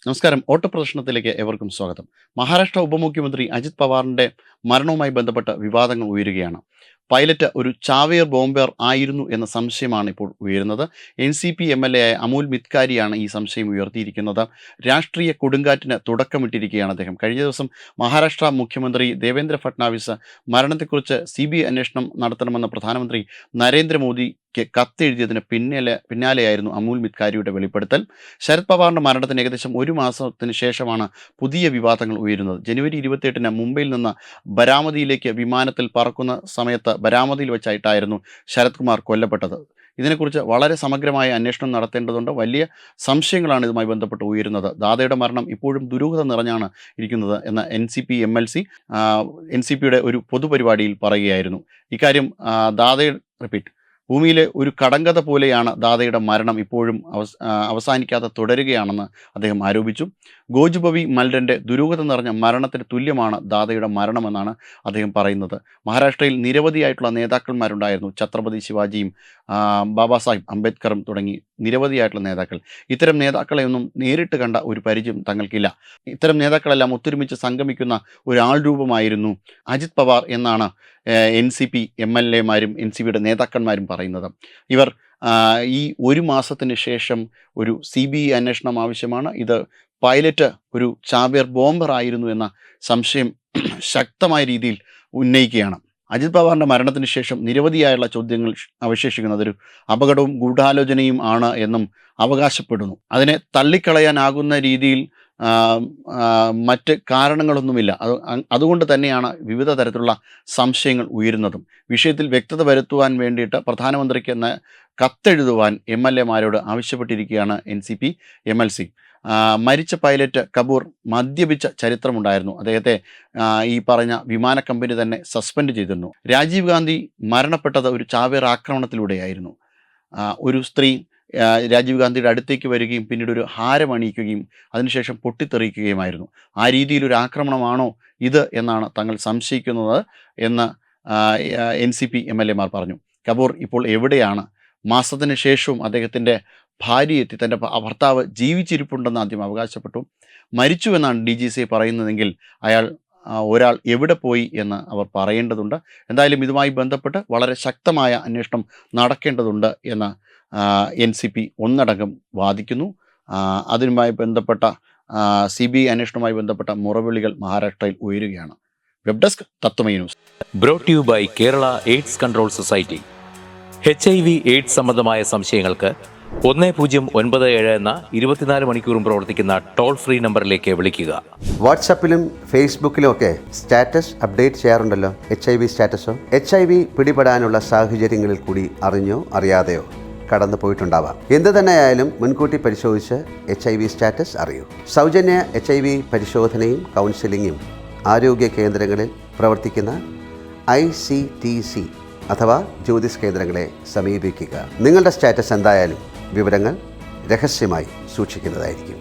നമസ്കാരം. ഓട്ടപ്രദർശനത്തിലേക്ക് ഏവർക്കും സ്വാഗതം. മഹാരാഷ്ട്ര ഉപമുഖ്യമന്ത്രി അജിത് പവാറിന്റെ മരണവുമായി ബന്ധപ്പെട്ട് വിവാദങ്ങൾ ഉയരുകയാണ്. പൈലറ്റ് ഒരു ചാവേർ ബോംബർ ആയിരുന്നു എന്ന സംശയമാണ് ഇപ്പോൾ ഉയരുന്നത്. NCP MLA ആയ അമൂൽ മിത്കാരിയാണ് ഈ സംശയം ഉയർത്തിയിരിക്കുന്നത്. രാഷ്ട്രീയ കൊടുങ്കാറ്റിന് തുടക്കമിട്ടിരിക്കുകയാണ് അദ്ദേഹം. കഴിഞ്ഞ ദിവസം മഹാരാഷ്ട്ര മുഖ്യമന്ത്രി ദേവേന്ദ്ര ഫട്നാവിസ് മരണത്തെക്കുറിച്ച് CBI അന്വേഷണം നടത്തണമെന്ന് പ്രധാനമന്ത്രി നരേന്ദ്രമോദിക്ക് കത്തെഴുതിയതിന് പിന്നാലെയായിരുന്നു അമൂൽ മിത്കാരിയുടെ വെളിപ്പെടുത്തൽ. ശരത് പവാറിന്റെ മരണത്തിന് ഏകദേശം ഒരു മാസത്തിന് ശേഷമാണ് പുതിയ വിവാദങ്ങൾ ഉയരുന്നത്. ജനുവരി 28-ന് മുംബൈയിൽ നിന്ന് ബരാമതിയിലേക്ക് വിമാനത്തിൽ പറക്കുന്ന സമയത്ത് ബരാമതിയിൽ വെച്ചായിട്ടായിരുന്നു ശരത് കുമാർ കൊല്ലപ്പെട്ടത്. ഇതിനെക്കുറിച്ച് വളരെ സമഗ്രമായ അന്വേഷണം നടത്തേണ്ടതുണ്ട്. വലിയ സംശയങ്ങളാണ് ഇതുമായി ബന്ധപ്പെട്ട് ഉയരുന്നത്. ദാദയുടെ മരണം ഇപ്പോഴും ദുരൂഹത നിറഞ്ഞാണ് ഇരിക്കുന്നത് എന്ന് NCPയുടെ ഒരു പൊതുപരിപാടിയിൽ പറയുകയായിരുന്നു. ഇക്കാര്യം ഭൂമിയിലെ ഒരു കടങ്കഥ പോലെയാണ് ദാദയുടെ മരണം ഇപ്പോഴും അവസാനിക്കാതെ തുടരുകയാണെന്ന് അദ്ദേഹം ആരോപിച്ചു. ഗോജുബവി മൽഡൻ്റെ ദുരൂഹത നിറഞ്ഞ മരണത്തിന് തുല്യമാണ് ദാദയുടെ മരണമെന്നാണ് അദ്ദേഹം പറയുന്നത്. മഹാരാഷ്ട്രയിൽ നിരവധിയായിട്ടുള്ള നേതാക്കന്മാരുണ്ടായിരുന്നു. ഛത്രപതി ശിവാജിയും ബാബാ സാഹിബ് അംബേദ്കറും തുടങ്ങി നിരവധിയായിട്ടുള്ള നേതാക്കൾ. ഇത്തരം നേതാക്കളെയൊന്നും നേരിട്ട് കണ്ട ഒരു പരിചയം തങ്ങൾക്കില്ല. ഇത്തരം നേതാക്കളെല്ലാം ഒത്തൊരുമിച്ച് സംഗമിക്കുന്ന ഒരാൾ രൂപമായിരുന്നു അജിത് പവാർ എന്നാണ് NCP MLAമാരും NCPയുടെ നേതാക്കന്മാരും പറയുന്നത്. ഇവർ ഈ ഒരു മാസത്തിന് ശേഷം ഒരു CBI അന്വേഷണം ആവശ്യമാണ്. ഇത് പൈലറ്റ് ഒരു ചാവേർ ബോംബർ ആയിരുന്നു എന്ന സംശയം ശക്തമായ രീതിയിൽ ഉന്നയിക്കുകയാണ്. അജിത് പവാറിൻ്റെ മരണത്തിന് ശേഷം നിരവധിയായുള്ള ചോദ്യങ്ങൾ അവശേഷിക്കുന്നത് ഒരു അപകടവും ഗൂഢാലോചനയും ആണ് എന്നും അവകാശപ്പെടുന്നു. അതിനെ തള്ളിക്കളയാനാകുന്ന രീതിയിൽ മറ്റ് കാരണങ്ങളൊന്നുമില്ല. അതുകൊണ്ട് തന്നെയാണ് വിവിധ തരത്തിലുള്ള സംശയങ്ങൾ ഉയരുന്നതും. വിഷയത്തിൽ വ്യക്തത വരുത്തുവാൻ വേണ്ടിയിട്ട് പ്രധാനമന്ത്രിക്ക് കത്തെഴുതുവാൻ MLAമാരോട് ആവശ്യപ്പെട്ടിരിക്കുകയാണ് NCP MLC. മരിച്ച പൈലറ്റ് കപൂർ മദ്യപിച്ച ചരിത്രമുണ്ടായിരുന്നു. അദ്ദേഹത്തെ ഈ പറഞ്ഞ വിമാന കമ്പനി തന്നെ സസ്പെൻഡ് ചെയ്തിരുന്നു. രാജീവ് ഗാന്ധി മരണപ്പെട്ടത് ഒരു ചാവേർ ആക്രമണത്തിലൂടെയായിരുന്നു. ഒരു സ്ത്രീ രാജീവ് ഗാന്ധിയുടെ അടുത്തേക്ക് വരികയും പിന്നീട് ഒരു ഹാരം അണിയിക്കുകയും അതിനുശേഷം പൊട്ടിത്തെറിക്കുകയുമായിരുന്നു. ആ രീതിയിലൊരു ആക്രമണമാണോ ഇത് എന്നാണ് തങ്ങൾ സംശയിക്കുന്നത് എന്ന് NCP MLAമാർ പറഞ്ഞു. കപൂർ ഇപ്പോൾ എവിടെയാണ്? മാസത്തിന് ശേഷവും അദ്ദേഹത്തിൻ്റെ ഭാര്യ എത്തി തൻ്റെ ഭർത്താവ് ജീവിച്ചിരിപ്പുണ്ടെന്ന് ആദ്യം അവകാശപ്പെട്ടു. മരിച്ചുവെന്നാണ് DGCA പറയുന്നതെങ്കിൽ ഒരാൾ എവിടെ പോയി എന്ന് അവർ പറയേണ്ടതുണ്ട്. എന്തായാലും ഇതുമായി ബന്ധപ്പെട്ട് വളരെ ശക്തമായ അന്വേഷണം നടക്കേണ്ടതുണ്ട് എന്ന് NCP ഒന്നടങ്കം വാദിക്കുന്നു. അതിനുമായി ബന്ധപ്പെട്ട CBI അന്വേഷണവുമായി ബന്ധപ്പെട്ട മുറവിളികൾ മഹാരാഷ്ട്രയിൽ ഉയരുകയാണ്. Web desk Tatwamayi news. Brought you by Kerala AIDS control society. HIV AIDS സംബന്ധമായ സംശയങ്ങൾക്ക് 1097 എന്ന 24 മണിക്കൂറും പ്രവർത്തിക്കുന്ന ടോൾ ഫ്രീ നമ്പറിലേക്ക് വിളിക്കുക. വാട്സാപ്പിലും ഫേസ്ബുക്കിലും ഒക്കെ സ്റ്റാറ്റസ് അപ്ഡേറ്റ് ചെയ്യാറുണ്ടല്ലോ. HIV സ്റ്റാറ്റസോ HIV പിടിപെടാനുള്ള സാഹചര്യങ്ങളിൽ കൂടി അറിഞ്ഞോ അറിയാതെയോ കടന്നു പോയിട്ടുണ്ടാവാം. എന്ത് തന്നെയായാലും മുൻകൂട്ടി പരിശോധിച്ച് HIV സ്റ്റാറ്റസ് അറിയൂ. സൗജന്യ HIV പരിശോധനയും കൗൺസിലിങ്ങും ആരോഗ്യ കേന്ദ്രങ്ങളിൽ പ്രവർത്തിക്കുന്ന ICTC അഥവാ ജ്യോതിസ് കേന്ദ്രങ്ങളെ സമീപിക്കുക. നിങ്ങളുടെ സ്റ്റാറ്റസ് എന്തായാലും വിവരങ്ങൾ രഹസ്യമായി സൂക്ഷിക്കുന്നതായിരിക്കും.